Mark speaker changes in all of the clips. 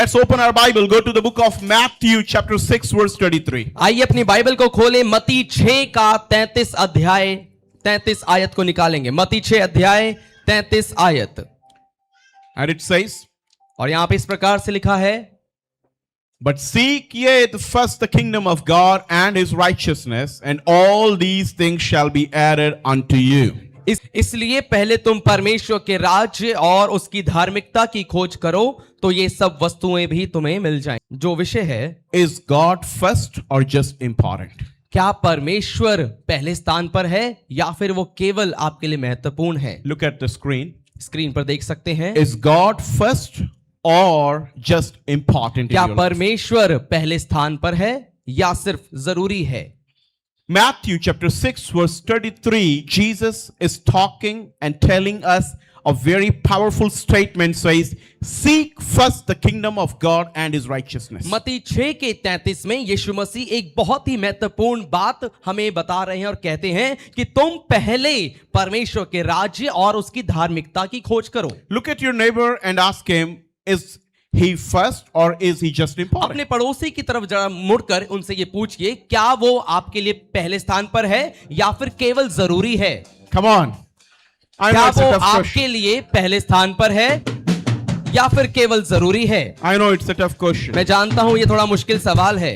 Speaker 1: Let's open our Bible. Go to the book of Matthew chapter 6 verse 33.
Speaker 2: आइए अपनी Bible को खोलें, मत्ती 6 का 33 अध्याय 33 आयत को निकालेंगे। मत्ती 6 अध्याय 33 आयत।
Speaker 1: And it says,
Speaker 2: और यहां पे इस प्रकार से लिखा है,
Speaker 1: but seek ye first the kingdom of God and his righteousness, and all these things shall be added unto you.
Speaker 2: इसलिए पहले तुम परमेश्वर के राज्य और उसकी धार्मिकता की खोज करो, तो ये सब वस्तुएं भी तुम्हें मिल जाएं। जो विषय है,
Speaker 1: Is God first or just important?
Speaker 2: क्या परमेश्वर पहले स्थान पर है या फिर वो केवल आपके लिए महत्वपूर्ण है?
Speaker 1: Look at the screen.
Speaker 2: Screen पर देख सकते हैं।
Speaker 1: Is God first or just important?
Speaker 2: क्या
Speaker 1: in your life?
Speaker 2: परमेश्वर पहले स्थान पर है या सिर्फ जरूरी है?
Speaker 1: Matthew chapter 6 verse 33, Jesus is talking and telling us a very powerful statement, says, seek first the kingdom of God and his righteousness.
Speaker 2: मत्ती 6 के 33 में यीशु मसीह एक बहुत ही महत्वपूर्ण बात हमें बता रहे हैं और कहते हैं कि तुम पहले परमेश्वर के राज्य और उसकी धार्मिकता की खोज करो।
Speaker 1: Look at your neighbor and ask him, is he first or is he just important?
Speaker 2: अपने पड़ोसी की तरफ जरा मुड़कर उनसे ये पूछिए, क्या वो आपके लिए पहले स्थान पर है या फिर केवल जरूरी है?
Speaker 1: Come on. I know
Speaker 2: क्या
Speaker 1: it's a
Speaker 2: वो
Speaker 1: tough question.
Speaker 2: आपके लिए पहले स्थान पर है या फिर केवल जरूरी है?
Speaker 1: I know it's a tough question.
Speaker 2: मैं जानता हूं ये थोड़ा मुश्किल सवाल है।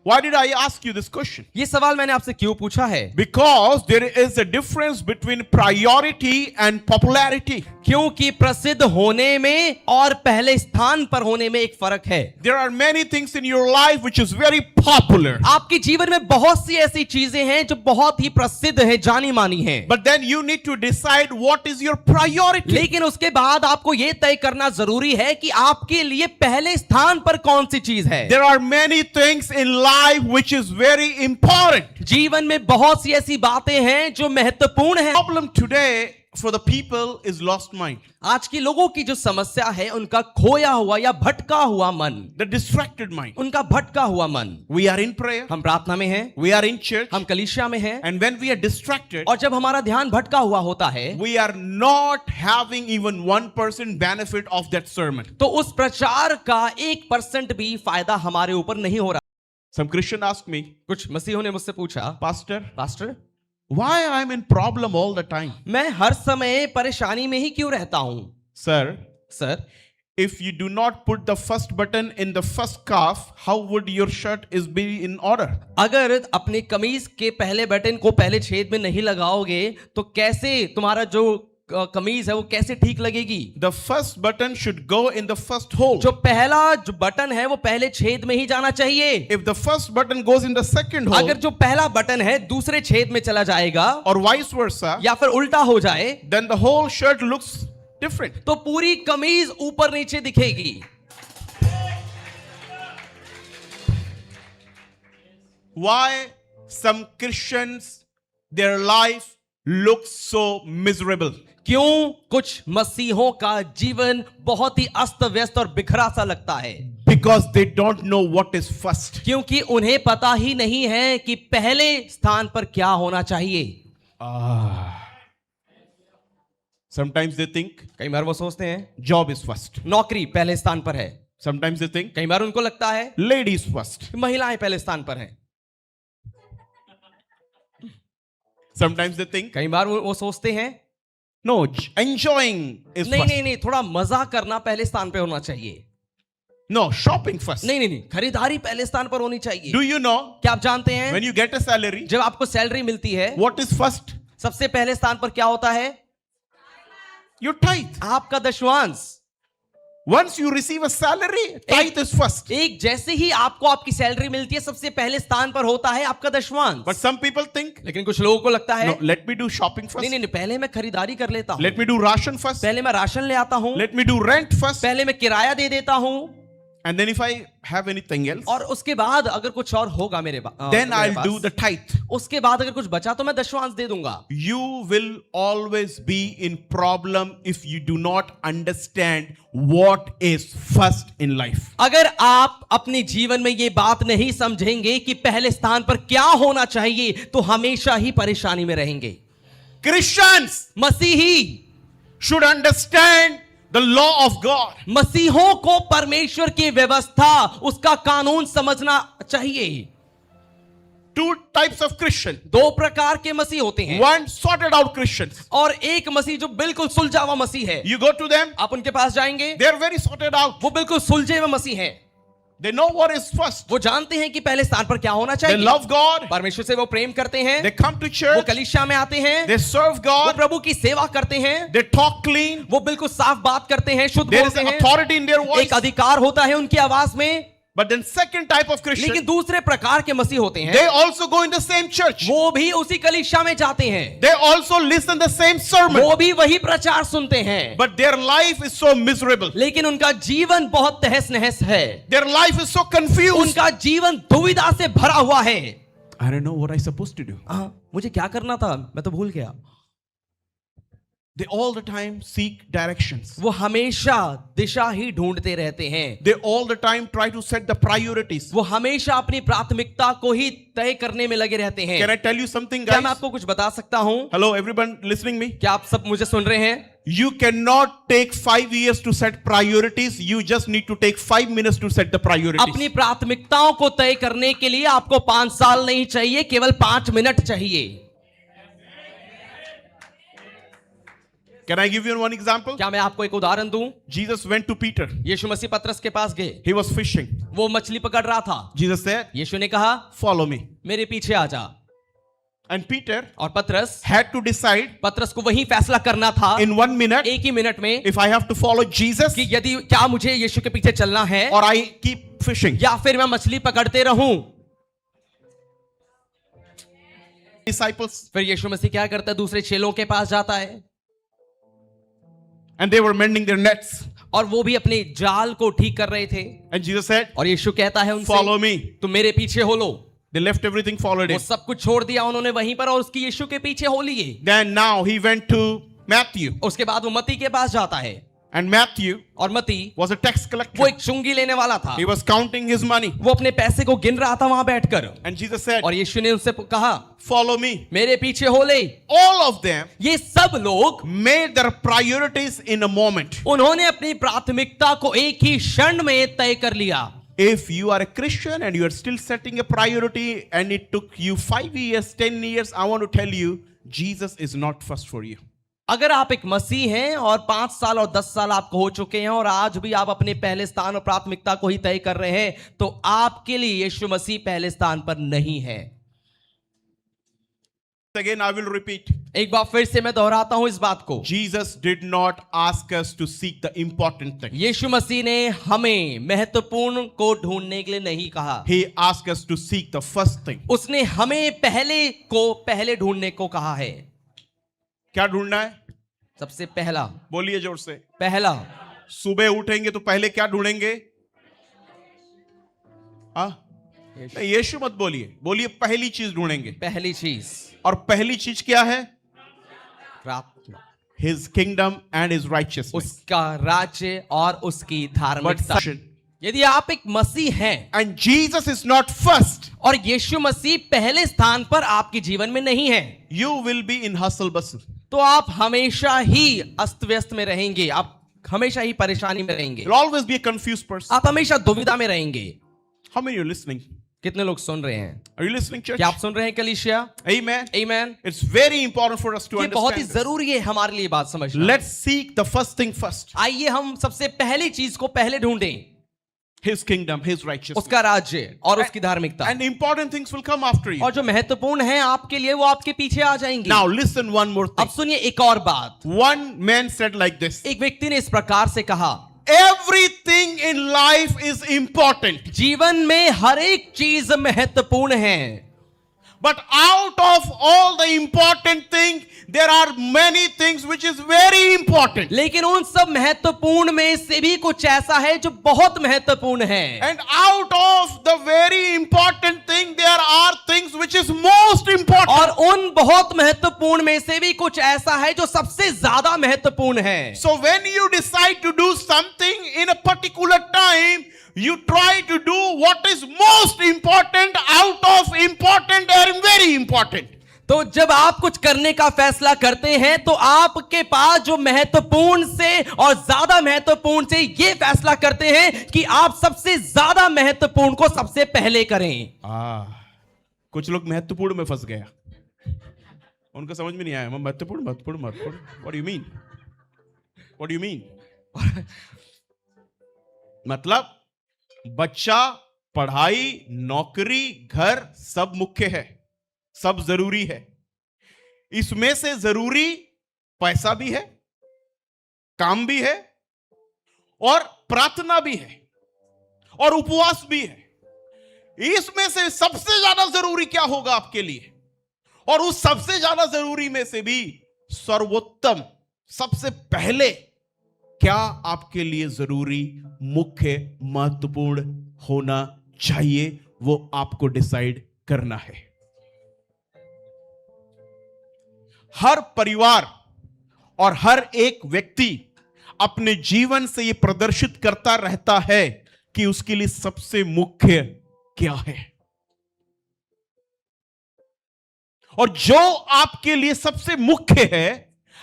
Speaker 1: Why did I ask you this question?
Speaker 2: ये सवाल मैंने आपसे क्यों पूछा है?
Speaker 1: Because there is a difference between priority and popularity.
Speaker 2: क्योंकि प्रसिद्ध होने में और पहले स्थान पर होने में एक फर्क है।
Speaker 1: There are many things in your life which is very popular.
Speaker 2: आपके जीवन में बहुत सी ऐसी चीजें हैं जो बहुत ही प्रसिद्ध है, जानी मानी है।
Speaker 1: But then you need to decide what is your priority.
Speaker 2: लेकिन उसके बाद आपको यह तय करना जरूरी है कि आपके लिए पहले स्थान पर कौन सी चीज है।
Speaker 1: There are many things in life which is very important.
Speaker 2: जीवन में बहुत सी ऐसी बातें हैं जो महत्वपूर्ण हैं।
Speaker 1: Problem today for the people is lost mind.
Speaker 2: आज के लोगों की जो समस्या है, उनका खोया हुआ या भटका हुआ मन,
Speaker 1: The distracted mind.
Speaker 2: उनका भटका हुआ मन।
Speaker 1: We are in prayer.
Speaker 2: हम प्रार्थना में हैं,
Speaker 1: We are in church.
Speaker 2: हम कलीसिया में हैं,
Speaker 1: And when we are distracted,
Speaker 2: और जब हमारा ध्यान भटका हुआ होता है,
Speaker 1: we are not having even 1% benefit of that sermon.
Speaker 2: तो उस प्रचार का 1% भी फायदा हमारे ऊपर नहीं हो रहा।
Speaker 1: Some Christian asked me,
Speaker 2: कुछ मसीहों ने मुझसे पूछा,
Speaker 1: Pastor,
Speaker 2: pastor,
Speaker 1: why I'm in problem all the time?
Speaker 2: मैं हर समय परेशानी में ही क्यों रहता हूं?
Speaker 1: Sir,
Speaker 2: sir,
Speaker 1: if you do not put the first button in the first cuff, how would your shirt is be in order?
Speaker 2: अगर अपनी कमीज के पहले बटन को पहले छेद में नहीं लगाओगे तो कैसे तुम्हारा जो कमीज है वो कैसे ठीक लगेगी?
Speaker 1: The first button should go in the first hole.
Speaker 2: जो पहला जो बटन है वो पहले छेद में ही जाना चाहिए।
Speaker 1: If the first button goes in the second hole,
Speaker 2: अगर जो पहला बटन है दूसरे छेद में चला जाएगा
Speaker 1: or vice versa,
Speaker 2: या फिर उल्टा हो जाए,
Speaker 1: then the whole shirt looks different.
Speaker 2: तो पूरी कमीज ऊपर नीचे दिखेगी।
Speaker 1: Why some Christians, their life looks so miserable?
Speaker 2: क्यों कुछ मसीहों का जीवन बहुत ही अस्त व्यस्त और बिखरा सा लगता है?
Speaker 1: Because they don't know what is first.
Speaker 2: क्योंकि उन्हें पता ही नहीं है कि पहले स्थान पर क्या होना चाहिए।
Speaker 1: Sometimes they think
Speaker 2: कई बार वो सोचते हैं
Speaker 1: job is first.
Speaker 2: नौकरी पहले स्थान पर है,
Speaker 1: Sometimes they think
Speaker 2: कई बार उनको लगता है
Speaker 1: ladies first.
Speaker 2: महिलाएं पहले स्थान पर हैं,
Speaker 1: Sometimes they think
Speaker 2: कई बार वो सोचते हैं
Speaker 1: no, enjoying is
Speaker 2: नहीं
Speaker 1: first.
Speaker 2: नहीं नहीं, थोड़ा मजा करना पहले स्थान पर होना चाहिए।
Speaker 1: No, shopping first.
Speaker 2: नहीं नहीं नहीं, खरीदारी पहले स्थान पर होनी चाहिए।
Speaker 1: Do you know
Speaker 2: क्या आप जानते हैं
Speaker 1: when you get a salary,
Speaker 2: जब आपको सैलरी मिलती है,
Speaker 1: what is first?
Speaker 2: सबसे पहले स्थान पर क्या होता है?
Speaker 1: Your tithe.
Speaker 2: आपका दशवांश।
Speaker 1: Once you receive a salary, tithe is first.
Speaker 2: एक जैसे ही आपको आपकी सैलरी मिलती है, सबसे पहले स्थान पर होता है आपका दशवांश।
Speaker 1: But some people think,
Speaker 2: लेकिन कुछ लोगों को लगता है
Speaker 1: no, let me do shopping first.
Speaker 2: नहीं नहीं नहीं, पहले मैं खरीदारी कर लेता हूं,
Speaker 1: Let me do ration first.
Speaker 2: पहले मैं राशन ले आता हूं,
Speaker 1: Let me do rent first.
Speaker 2: पहले मैं किराया दे देता हूं,
Speaker 1: And then if I have anything else,
Speaker 2: और उसके बाद अगर कुछ और होगा मेरे
Speaker 1: then
Speaker 2: मेरे
Speaker 1: I'll
Speaker 2: pass,
Speaker 1: do the tithe.
Speaker 2: उसके बाद अगर कुछ बचा तो मैं दशवांश दे दूंगा।
Speaker 1: You will always be in problem if you do not understand what is first in life.
Speaker 2: अगर आप अपने जीवन में ये बात नहीं समझेंगे कि पहले स्थान पर क्या होना चाहिए, तो हमेशा ही परेशानी में रहेंगे।
Speaker 1: Christians
Speaker 2: मसीही
Speaker 1: should understand the law of God.
Speaker 2: मसीहों को परमेश्वर की व्यवस्था, उसका कानून समझना चाहिए।
Speaker 1: Two types of Christian.
Speaker 2: दो प्रकार के मसीह होते हैं।
Speaker 1: One sorted out Christians.
Speaker 2: और एक मसीह जो बिल्कुल सुलझा हुआ मसीह है।
Speaker 1: You go to them,
Speaker 2: आप उनके पास जाएंगे,
Speaker 1: they're very sorted out.
Speaker 2: वो बिल्कुल सुलझे हुए मसीह हैं।
Speaker 1: They know what is first.
Speaker 2: वो जानते हैं कि पहले स्थान पर क्या होना
Speaker 1: They
Speaker 2: चाहिए।
Speaker 1: love God.
Speaker 2: परमेश्वर से वो प्रेम करते हैं,
Speaker 1: They come to
Speaker 2: वो
Speaker 1: church.
Speaker 2: कलीसिया में आते हैं,
Speaker 1: They serve
Speaker 2: वो
Speaker 1: God.
Speaker 2: प्रभु की सेवा करते हैं,
Speaker 1: They talk clean.
Speaker 2: वो बिल्कुल साफ बात करते हैं, शुद्ध
Speaker 1: There is
Speaker 2: बोलते हैं,
Speaker 1: authority in their voice.
Speaker 2: एक अधिकार होता है उनकी आवाज में।
Speaker 1: But then second type of Christian,
Speaker 2: लेकिन दूसरे प्रकार के मसीह होते हैं,
Speaker 1: they also go in the same church.
Speaker 2: वो भी उसी कलीसिया में जाते हैं,
Speaker 1: They also listen the same sermon.
Speaker 2: वो भी वही प्रचार सुनते हैं,
Speaker 1: But their life is so miserable.
Speaker 2: लेकिन उनका जीवन बहुत तहस नहस है,
Speaker 1: Their life is so confused.
Speaker 2: उनका जीवन दुविधा से भरा हुआ है।
Speaker 1: I don't know what I'm supposed to do.
Speaker 2: मुझे क्या करना था, मैं तो भूल गया।
Speaker 1: They all the time seek directions.
Speaker 2: वो हमेशा दिशा ही ढूंढते रहते हैं,
Speaker 1: They all the time try to set the priorities.
Speaker 2: वो हमेशा अपनी प्राथमिकता को ही तय करने में लगे रहते हैं।
Speaker 1: Can I tell you something,
Speaker 2: क्या मैं
Speaker 1: guys?
Speaker 2: आपको कुछ बता सकता हूं?
Speaker 1: Hello, everyone listening me?
Speaker 2: क्या आप सब मुझे सुन रहे हैं?
Speaker 1: You cannot take 5 years to set priorities. You just need to take 5 minutes to set the priorities.
Speaker 2: अपनी प्राथमिकताओं को तय करने के लिए आपको 5 साल नहीं चाहिए, केवल 5 मिनट चाहिए।
Speaker 1: Can I give you one example?
Speaker 2: क्या मैं आपको एक उदाहरण दूं?
Speaker 1: Jesus went to Peter.
Speaker 2: यीशु मसीह पतरस के पास गए,
Speaker 1: He was fishing.
Speaker 2: वो मछली पकड़ रहा था।
Speaker 1: Jesus said,
Speaker 2: यीशु ने कहा,
Speaker 1: follow me.
Speaker 2: मेरे पीछे आ जा।
Speaker 1: And Peter
Speaker 2: और पतरस
Speaker 1: had to decide
Speaker 2: पतरस को वही फैसला करना था
Speaker 1: in 1 minute
Speaker 2: एक ही मिनट में
Speaker 1: if I have to follow Jesus
Speaker 2: कि यदि क्या मुझे यीशु के पीछे चलना है
Speaker 1: or I keep fishing.
Speaker 2: या फिर मैं मछली पकड़ते रहूं।
Speaker 1: Disciples,
Speaker 2: फिर यीशु मसीह क्या करता है, दूसरे चेलों के पास जाता है
Speaker 1: and they were mending their nets.
Speaker 2: और वो भी अपने जाल को ठीक कर रहे थे।
Speaker 1: And Jesus said,
Speaker 2: और यीशु कहता है
Speaker 1: follow
Speaker 2: उनसे,
Speaker 1: me.
Speaker 2: तुम मेरे पीछे हो लो।
Speaker 1: They left everything, followed
Speaker 2: वो
Speaker 1: him.
Speaker 2: सब कुछ छोड़ दिया उन्होंने वहीं पर और उसकी यीशु के पीछे हो लिए।
Speaker 1: Then now he went to Matthew.
Speaker 2: उसके बाद वो मती के पास जाता है
Speaker 1: And Matthew
Speaker 2: और मती
Speaker 1: was a tax collector.
Speaker 2: वो एक चुंगी लेने वाला था,
Speaker 1: He was counting his money.
Speaker 2: वो अपने पैसे को गिन रहा था वहां बैठकर।
Speaker 1: And Jesus said,
Speaker 2: और यीशु ने उनसे कहा,
Speaker 1: follow me.
Speaker 2: मेरे पीछे हो ले।
Speaker 1: All of them
Speaker 2: ये सब लोग
Speaker 1: made their priorities in a moment.
Speaker 2: उन्होंने अपनी प्राथमिकता को एक ही क्षण में तय कर लिया।
Speaker 1: If you are a Christian and you are still setting a priority and it took you 5 years, 10 years, I want to tell you, Jesus is not first for you.
Speaker 2: अगर आप एक मसीह हैं और 5 साल और 10 साल आपको हो चुके हैं और आज भी आप अपने पहले स्थान और प्राथमिकता को ही तय कर रहे हैं, तो आपके लिए यीशु मसीह पहले स्थान पर नहीं है।
Speaker 1: Again, I will repeat.
Speaker 2: एक बार फिर से मैं दोहराता हूं इस बात को।
Speaker 1: Jesus did not ask us to seek the important thing.
Speaker 2: यीशु मसीह ने हमें महत्वपूर्ण को ढूंढने के लिए नहीं कहा,
Speaker 1: He asked us to seek the first thing.
Speaker 2: उसने हमें पहले ढूंढने को कहा है।
Speaker 1: क्या ढूंढना है?
Speaker 2: सबसे पहला,
Speaker 1: बोलिए जोर से।
Speaker 2: पहला,
Speaker 1: सुबह उठेंगे तो पहले क्या ढूंढेंगे? नहीं, यीशु मत बोलिए, बोलिए पहली चीज ढूंढेंगे।
Speaker 2: पहली चीज,
Speaker 1: और पहली चीज क्या है?
Speaker 2: प्रार्थना,
Speaker 1: His kingdom and His righteousness.
Speaker 2: उसका राज्य और उसकी धार्मिकता।
Speaker 1: But
Speaker 2: यदि आप एक मसीह हैं
Speaker 1: and Jesus is not first,
Speaker 2: और यीशु मसीह पहले स्थान पर आपके जीवन में नहीं है,
Speaker 1: you will be in hustle bustle.
Speaker 2: तो आप हमेशा ही अस्त व्यस्त में रहेंगे, आप हमेशा ही परेशानी में रहेंगे,
Speaker 1: You'll always be a confused person.
Speaker 2: आप हमेशा दुविधा में रहेंगे।
Speaker 1: How many are listening?
Speaker 2: कितने लोग सुन रहे हैं?
Speaker 1: Are you listening, church?
Speaker 2: क्या आप सुन रहे हैं कलीसिया?
Speaker 1: Amen.
Speaker 2: आमीन।
Speaker 1: It's very important for us to
Speaker 2: ये बहुत ही
Speaker 1: understand this.
Speaker 2: जरूरी है हमारे लिए बात समझना।
Speaker 1: Let's seek the first thing first.
Speaker 2: आइए हम सबसे पहली चीज को पहले ढूंढें,
Speaker 1: His kingdom, His righteousness.
Speaker 2: उसका राज्य और उसकी धार्मिकता।
Speaker 1: And important things will come after you.
Speaker 2: और जो महत्वपूर्ण है आपके लिए वो आपके पीछे आ जाएंगे।
Speaker 1: Now listen one more thing.
Speaker 2: अब सुनिए एक और बात।
Speaker 1: One man said like this.
Speaker 2: एक व्यक्ति ने इस प्रकार से कहा,
Speaker 1: Everything in life is important.
Speaker 2: जीवन में हर एक चीज महत्वपूर्ण है,
Speaker 1: But out of all the important things, there are many things which is very important.
Speaker 2: लेकिन उन सब महत्वपूर्ण में से भी कुछ ऐसा है जो बहुत महत्वपूर्ण है।
Speaker 1: And out of the very important thing, there are things which is most important.
Speaker 2: और उन बहुत महत्वपूर्ण में से भी कुछ ऐसा है जो सबसे ज्यादा महत्वपूर्ण है।
Speaker 1: So when you decide to do something in a particular time, you try to do what is most important out of important and very important.
Speaker 2: तो जब आप कुछ करने का फैसला करते हैं तो आपके पास जो महत्वपूर्ण से और ज्यादा महत्वपूर्ण से ये फैसला करते हैं कि आप सबसे ज्यादा महत्वपूर्ण को सबसे पहले करें।
Speaker 1: कुछ लोग महत्वपूर्ण में फंस गया, उनको समझ में नहीं आया। महत्वपूर्ण महत्वपूर्ण महत्वपूर्ण, what do you mean, what do you mean? मतलब बच्चा, पढ़ाई, नौकरी, घर सब मुख्य है, सब जरूरी है। इसमें से जरूरी पैसा भी है, काम भी है, और प्रार्थना भी है, और उपवास भी है। इसमें से सबसे ज्यादा जरूरी क्या होगा आपके लिए? और उस सबसे ज्यादा जरूरी में से भी सर्वोत्तम, सबसे पहले क्या आपके लिए जरूरी, मुख्य, महत्वपूर्ण होना चाहिए, वो आपको डिसाइड करना है। हर परिवार और हर एक व्यक्ति अपने जीवन से यह प्रदर्शित करता रहता है कि उसके लिए सबसे मुख्य क्या है। और जो आपके लिए सबसे मुख्य है,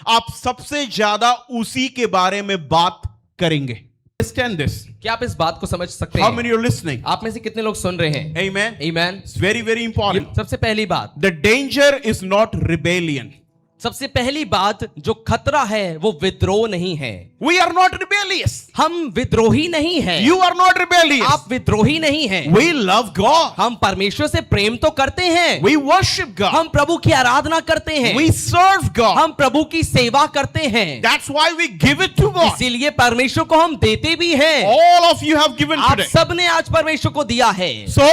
Speaker 1: आप सबसे ज्यादा उसी के बारे में बात करेंगे। Understand this?
Speaker 2: क्या आप इस बात को समझ सकते
Speaker 1: How
Speaker 2: हैं?
Speaker 1: many are listening?
Speaker 2: आप में से कितने लोग सुन रहे हैं?
Speaker 1: Amen.
Speaker 2: Amen.
Speaker 1: It's very, very important.
Speaker 2: सबसे पहली बात,
Speaker 1: The danger is not rebellion.
Speaker 2: सबसे पहली बात जो खतरा है वो विद्रोह नहीं है।
Speaker 1: We are not rebellious.
Speaker 2: हम विद्रोही नहीं हैं।
Speaker 1: You are not rebellious.
Speaker 2: आप विद्रोही नहीं हैं।
Speaker 1: We love God.
Speaker 2: हम परमेश्वर से प्रेम तो करते हैं।
Speaker 1: We worship God.
Speaker 2: हम प्रभु की आराधना करते हैं।
Speaker 1: We serve God.
Speaker 2: हम प्रभु की सेवा करते हैं।
Speaker 1: That's why we give it to God.
Speaker 2: इसीलिए परमेश्वर को हम देते भी हैं।
Speaker 1: All of you have given
Speaker 2: आप
Speaker 1: today.
Speaker 2: सबने आज परमेश्वर को दिया है।
Speaker 1: So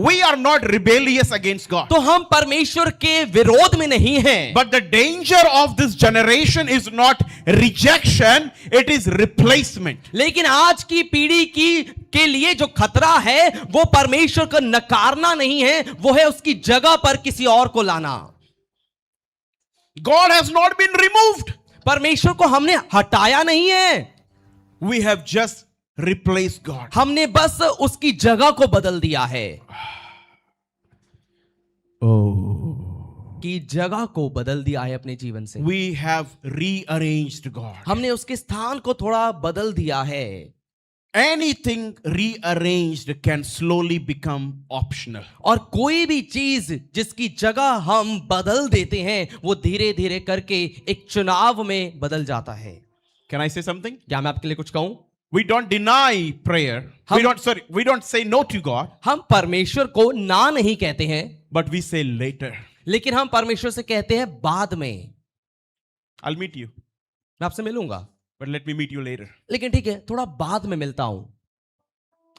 Speaker 1: we are not rebellious against God.
Speaker 2: तो हम परमेश्वर के विरोध में नहीं हैं।
Speaker 1: But the danger of this generation is not rejection, it is replacement.
Speaker 2: लेकिन आज की पीढ़ी के लिए जो खतरा है वो परमेश्वर को नकारना नहीं है, वो है उसकी जगह पर किसी और को लाना।
Speaker 1: God has not been removed.
Speaker 2: परमेश्वर को हमने हटाया नहीं है,
Speaker 1: We have just replaced God.
Speaker 2: हमने बस उसकी जगह को बदल दिया है। की जगह को बदल दिया है अपने जीवन से।
Speaker 1: We have rearranged God.
Speaker 2: हमने उसके स्थान को थोड़ा बदल दिया है।
Speaker 1: Anything rearranged can slowly become optional.
Speaker 2: और कोई भी चीज जिसकी जगह हम बदल देते हैं वो धीरे धीरे करके एक चुनाव में बदल जाता है।
Speaker 1: Can I say something?
Speaker 2: क्या मैं आपके लिए कुछ कहूं?
Speaker 1: We don't deny prayer. We don't say no to God.
Speaker 2: हम परमेश्वर को ना नहीं कहते हैं,
Speaker 1: But we say later.
Speaker 2: लेकिन हम परमेश्वर से कहते हैं बाद में।
Speaker 1: I'll meet you.
Speaker 2: मैं आपसे मिलूंगा,
Speaker 1: But let me meet you later.
Speaker 2: लेकिन ठीक है थोड़ा बाद में मिलता हूं।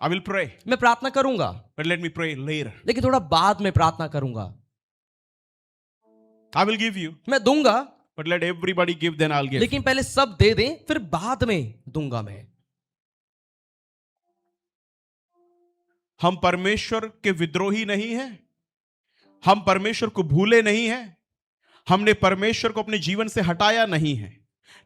Speaker 1: I will pray.
Speaker 2: मैं प्रार्थना करूंगा,
Speaker 1: But let me pray later.
Speaker 2: लेकिन थोड़ा बाद में प्रार्थना करूंगा।
Speaker 1: I will give you.
Speaker 2: मैं दूंगा,
Speaker 1: But let everybody give, then I'll give.
Speaker 2: लेकिन पहले सब दे दें फिर बाद में दूंगा मैं।
Speaker 1: हम परमेश्वर के विद्रोही नहीं हैं, हम परमेश्वर को भूले नहीं हैं, हमने परमेश्वर को अपने जीवन से हटाया नहीं है,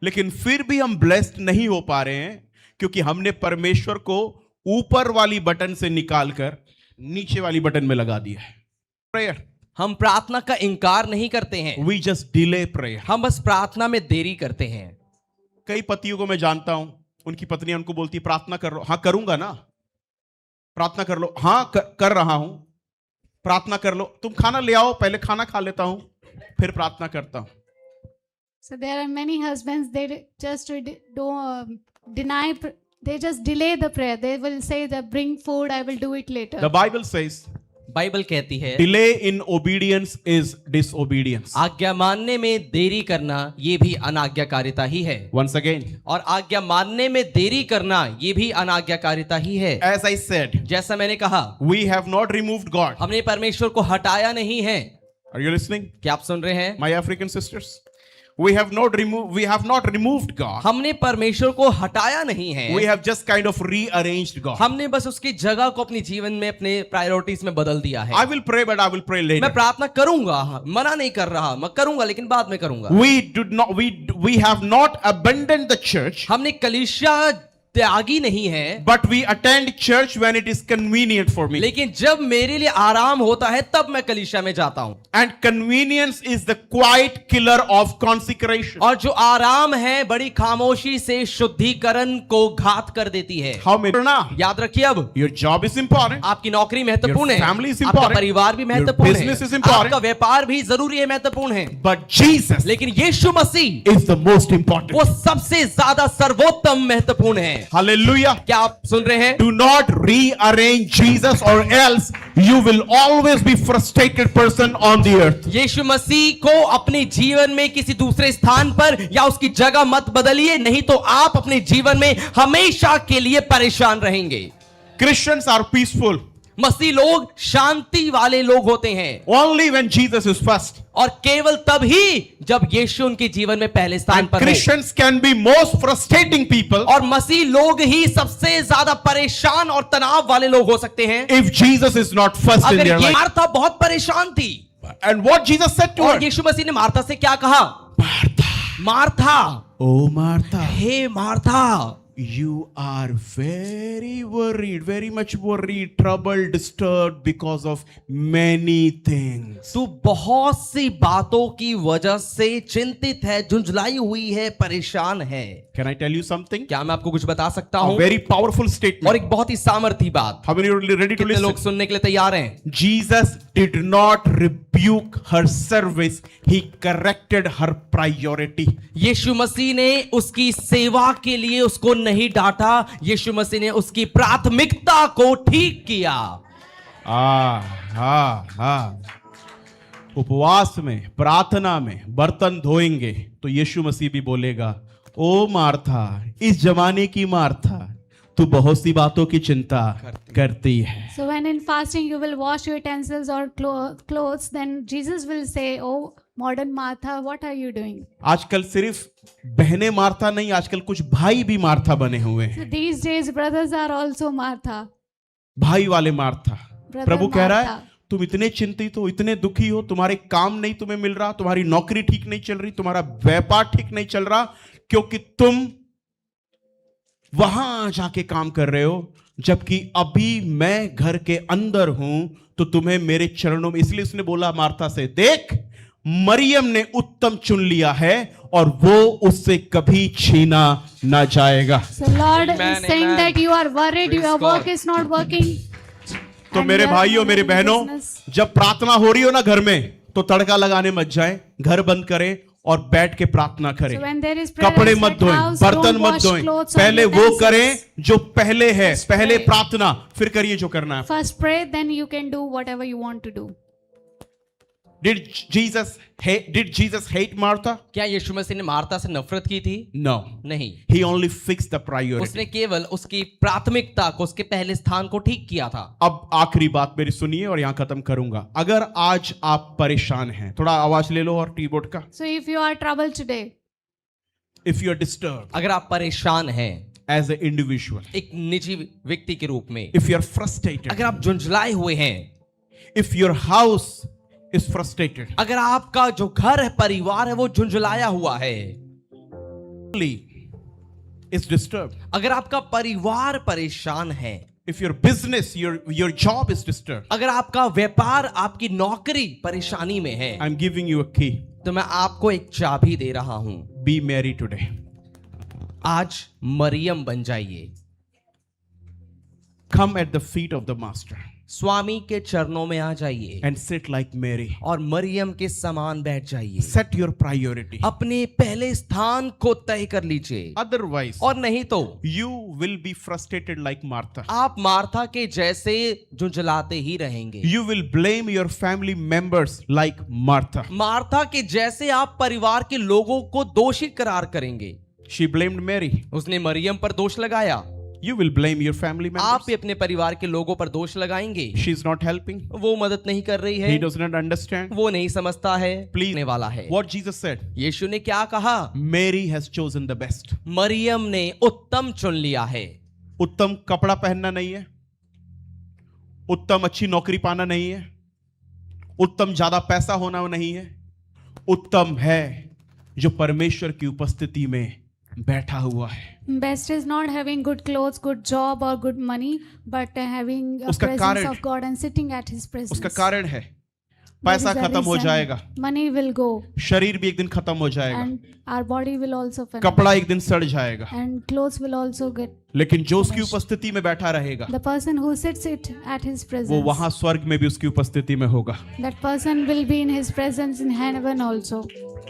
Speaker 1: लेकिन फिर भी हम ब्लेस्ड नहीं हो पा रहे हैं क्योंकि हमने परमेश्वर को ऊपर वाली बटन से निकालकर नीचे वाली बटन में लगा दिया है। प्रेयर,
Speaker 2: हम प्रार्थना का इनकार नहीं करते हैं,
Speaker 1: वी जस्ट डिले प्रेयर।
Speaker 2: हम बस प्रार्थना में देरी करते हैं।
Speaker 1: कई पतियों को मैं जानता हूं, उनकी पत्नियां उनको बोलती प्रार्थना कर लो। हाँ करूंगा ना, प्रार्थना कर लो। हाँ कर रहा हूं, प्रार्थना कर लो। तुम खाना ले आओ, पहले खाना खा लेता हूं फिर प्रार्थना करता हूं।
Speaker 3: So there are many husbands, they just don't deny, they just delay the prayer. They will say that bring food, I will do it later.
Speaker 1: The Bible says,
Speaker 2: Bible कहती है
Speaker 1: delay in obedience is disobedience.
Speaker 2: आज्ञा मानने में देरी करना ये भी अनाज्ञाकारिता ही है।
Speaker 1: Once again,
Speaker 2: और आज्ञा मानने में देरी करना ये भी अनाज्ञाकारिता ही है।
Speaker 1: as I said,
Speaker 2: जैसा मैंने कहा,
Speaker 1: we have not removed God.
Speaker 2: हमने परमेश्वर को हटाया नहीं है।
Speaker 1: Are you listening?
Speaker 2: क्या आप सुन रहे हैं?
Speaker 1: My African sisters, we have not removed God.
Speaker 2: हमने परमेश्वर को हटाया नहीं है,
Speaker 1: We have just kind of rearranged God.
Speaker 2: हमने बस उसकी जगह को अपने जीवन में अपने प्रायोरिटीज में बदल दिया है।
Speaker 1: I will pray, but I will pray later.
Speaker 2: मैं प्रार्थना करूंगा, मना नहीं कर रहा, मैं करूंगा लेकिन बाद में करूंगा।
Speaker 1: We have not abandoned the church.
Speaker 2: हमने कलीसिया त्यागी नहीं है,
Speaker 1: but we attend church when it is convenient for me.
Speaker 2: लेकिन जब मेरे लिए आराम होता है तब मैं कलीसिया में जाता हूं।
Speaker 1: And convenience is the quiet killer of consecration.
Speaker 2: और जो आराम है बड़ी खामोशी से शुद्धिकरण को घात कर देती है।
Speaker 1: How many?
Speaker 2: याद रखिए, अब
Speaker 1: Your job is important.
Speaker 2: आपकी नौकरी महत्वपूर्ण
Speaker 1: Your
Speaker 2: है,
Speaker 1: family is
Speaker 2: आपका
Speaker 1: important.
Speaker 2: परिवार भी
Speaker 1: Your
Speaker 2: महत्वपूर्ण
Speaker 1: business is
Speaker 2: है,
Speaker 1: important.
Speaker 2: आपका व्यापार भी जरूरी है, महत्वपूर्ण है।
Speaker 1: But Jesus
Speaker 2: लेकिन यीशु मसीह
Speaker 1: is the most important.
Speaker 2: वो सबसे ज्यादा सर्वोत्तम महत्वपूर्ण है।
Speaker 1: Hallelujah.
Speaker 2: क्या आप सुन रहे हैं?
Speaker 1: Do not rearrange Jesus or else you will always be frustrated person on the earth.
Speaker 2: यीशु मसीह को अपने जीवन में किसी दूसरे स्थान पर या उसकी जगह मत बदलिए, नहीं तो आप अपने जीवन में हमेशा के लिए परेशान रहेंगे।
Speaker 1: Christians are peaceful
Speaker 2: मसीह लोग शांति वाले लोग होते हैं,
Speaker 1: only when Jesus is first.
Speaker 2: और केवल तब ही जब यीशु उनके जीवन में पहले स्थान
Speaker 1: And
Speaker 2: पर हो।
Speaker 1: Christians can be most frustrating people
Speaker 2: और मसीह लोग ही सबसे ज्यादा परेशान और तनाव वाले लोग हो सकते हैं
Speaker 1: if Jesus is not first in
Speaker 2: अगर
Speaker 1: their
Speaker 2: ये
Speaker 1: life.
Speaker 2: मार्था बहुत परेशान थी,
Speaker 1: And what Jesus said to
Speaker 2: और
Speaker 1: her?
Speaker 2: यीशु मसीह ने मार्था से क्या कहा?
Speaker 1: Martha.
Speaker 2: Martha,
Speaker 1: Oh Martha.
Speaker 2: Hey Martha,
Speaker 1: You are very worried, very much worried, troubled, disturbed because of many things.
Speaker 2: तू बहुत सी बातों की वजह से चिंतित है, झुंझलाई हुई है, परेशान है।
Speaker 1: Can I tell you something?
Speaker 2: क्या मैं आपको कुछ बता सकता
Speaker 1: A
Speaker 2: हूं?
Speaker 1: very powerful
Speaker 2: और
Speaker 1: statement.
Speaker 2: एक बहुत ही सामर्थी बात।
Speaker 1: How many are ready to
Speaker 2: कितने लोग
Speaker 1: listen?
Speaker 2: सुनने के लिए तैयार हैं?
Speaker 1: Jesus did not rebuke her service. He corrected her priority.
Speaker 2: यीशु मसीह ने उसकी सेवा के लिए उसको नहीं डांटा, यीशु मसीह ने उसकी प्राथमिकता को ठीक किया।
Speaker 1: उपवास में, प्रार्थना में बर्तन धोएंगे तो यीशु मसीह भी बोलेगा, ओ मार्था, इस जमाने की मार्था, तू बहुत सी बातों की चिंता करती है।
Speaker 3: So when in fasting you will wash your utensils or clothes, then Jesus will say, "Oh, modern Martha, what are you doing?"
Speaker 1: आजकल सिर्फ बहनें मार्था नहीं, आजकल कुछ भाई भी मार्था बने हुए हैं।
Speaker 3: So these days brothers are also Martha.
Speaker 1: भाई वाले मार्था।
Speaker 3: Brother
Speaker 1: प्रभु कह रहा है,
Speaker 3: Martha.
Speaker 1: तुम इतने चिंतित हो, इतने दुखी हो, तुम्हारे काम नहीं तुम्हें मिल रहा, तुम्हारी नौकरी ठीक नहीं चल रही, तुम्हारा व्यापार ठीक नहीं चल रहा, क्योंकि तुम वहां जाके काम कर रहे हो, जबकि अभी मैं घर के अंदर हूं तो तुम्हें मेरे चरणों में। इसलिए उसने बोला मार्था से, देख, मरियम ने उत्तम चुन लिया है और वो उससे कभी छीना ना जाएगा।
Speaker 3: So Lord
Speaker 2: Amen,
Speaker 3: is saying
Speaker 2: amen.
Speaker 3: that you are worried,
Speaker 2: Praise
Speaker 3: your work
Speaker 2: God.
Speaker 3: is not working.
Speaker 1: तो
Speaker 3: And
Speaker 1: मेरे
Speaker 3: you are
Speaker 1: भाइयों, मेरे
Speaker 3: running
Speaker 1: बहनों,
Speaker 3: business.
Speaker 1: जब प्रार्थना हो रही हो ना घर में, तो तड़का लगाने मत जाएं, घर बंद करें और बैठ के प्रार्थना करें।
Speaker 3: So when there is prayer
Speaker 1: कपड़े
Speaker 3: at
Speaker 1: मत धोएं,
Speaker 3: house,
Speaker 1: बर्तन
Speaker 3: don't
Speaker 1: मत
Speaker 3: wash
Speaker 1: धोएं,
Speaker 3: clothes or
Speaker 1: पहले वो
Speaker 3: utensils.
Speaker 1: करें जो पहले है।
Speaker 3: First
Speaker 1: पहले
Speaker 3: pray.
Speaker 1: प्रार्थना, फिर करिए जो करना है।
Speaker 3: First pray, then you can do whatever you want to do.
Speaker 1: Did Jesus hate Martha?
Speaker 2: क्या यीशु मसीह ने मार्था से नफरत की थी?
Speaker 1: No.
Speaker 2: नहीं,
Speaker 1: He only fixed the priority.
Speaker 2: उसने केवल उसकी प्राथमिकता को, उसके पहले स्थान को ठीक किया था।
Speaker 1: अब आखिरी बात मेरी सुनिए और यहां खत्म करूंगा। अगर आज आप परेशान हैं, थोड़ा आवाज ले लो और कीबोर्ड का।
Speaker 3: So if you are troubled today,
Speaker 1: If you are disturbed
Speaker 2: अगर आप परेशान हैं
Speaker 1: as an individual,
Speaker 2: एक निजी व्यक्ति के रूप में,
Speaker 1: if you are frustrated,
Speaker 2: अगर आप झुंझलाए हुए हैं,
Speaker 1: if your house is frustrated,
Speaker 2: अगर आपका जो घर है, परिवार है, वो झुंझलाया हुआ है,
Speaker 1: is disturbed,
Speaker 2: अगर आपका परिवार परेशान है,
Speaker 1: if your business, your job is disturbed,
Speaker 2: अगर आपका व्यापार, आपकी नौकरी परेशानी में है,
Speaker 1: I'm giving you a key.
Speaker 2: तो मैं आपको एक चाबी दे रहा हूं।
Speaker 1: Be Mary today.
Speaker 2: आज मरियम बन जाइए,
Speaker 1: Come at the feet of the master
Speaker 2: स्वामी के चरणों में आ जाइए
Speaker 1: and sit like Mary.
Speaker 2: और मरियम के समान बैठ जाइए।
Speaker 1: Set your priority.
Speaker 2: अपने पहले स्थान को तय कर लीजिए,
Speaker 1: Otherwise,
Speaker 2: और नहीं तो
Speaker 1: you will be frustrated like Martha.
Speaker 2: आप मार्था के जैसे झुंझलाते ही रहेंगे।
Speaker 1: You will blame your family members like Martha.
Speaker 2: Martha के जैसे आप परिवार के लोगों को दोषी करार करेंगे।
Speaker 1: She blamed Mary.
Speaker 2: उसने मरियम पर दोष लगाया,
Speaker 1: You will blame your family
Speaker 2: आप
Speaker 1: members.
Speaker 2: भी अपने परिवार के लोगों पर दोष लगाएंगे।
Speaker 1: She's not helping.
Speaker 2: वो मदद नहीं कर रही है,
Speaker 1: He does not understand.
Speaker 2: वो नहीं समझता है,
Speaker 1: Please.
Speaker 2: होने वाला है।
Speaker 1: What Jesus said,
Speaker 2: यीशु ने क्या कहा?
Speaker 1: Mary has chosen the best.
Speaker 2: Maryam ने उत्तम चुन लिया है।
Speaker 1: उत्तम कपड़ा पहनना नहीं है, उत्तम अच्छी नौकरी पाना नहीं है, उत्तम ज्यादा पैसा होना नहीं है। उत्तम है जो परमेश्वर की उपस्थिति में बैठा हुआ है।
Speaker 3: Best is not having good clothes, good job, or good money, but having a
Speaker 1: उसका
Speaker 3: presence
Speaker 1: कारण-
Speaker 3: of God and sitting at His presence.
Speaker 1: उसका कारण है
Speaker 3: There
Speaker 1: पैसा
Speaker 3: is a
Speaker 1: खत्म हो
Speaker 3: reason.
Speaker 1: जाएगा,
Speaker 3: Money will go,
Speaker 1: शरीर भी एक दिन खत्म हो जाएगा,
Speaker 3: and our body will also finish,
Speaker 1: कपड़ा एक दिन सड़ जाएगा,
Speaker 3: and clothes will also get.
Speaker 1: लेकिन जो उसकी उपस्थिति में बैठा रहेगा
Speaker 3: The person who sits it at His
Speaker 1: वो
Speaker 3: presence,
Speaker 1: वहां स्वर्ग में भी उसकी उपस्थिति में होगा।
Speaker 3: that person will be in His presence in heaven also.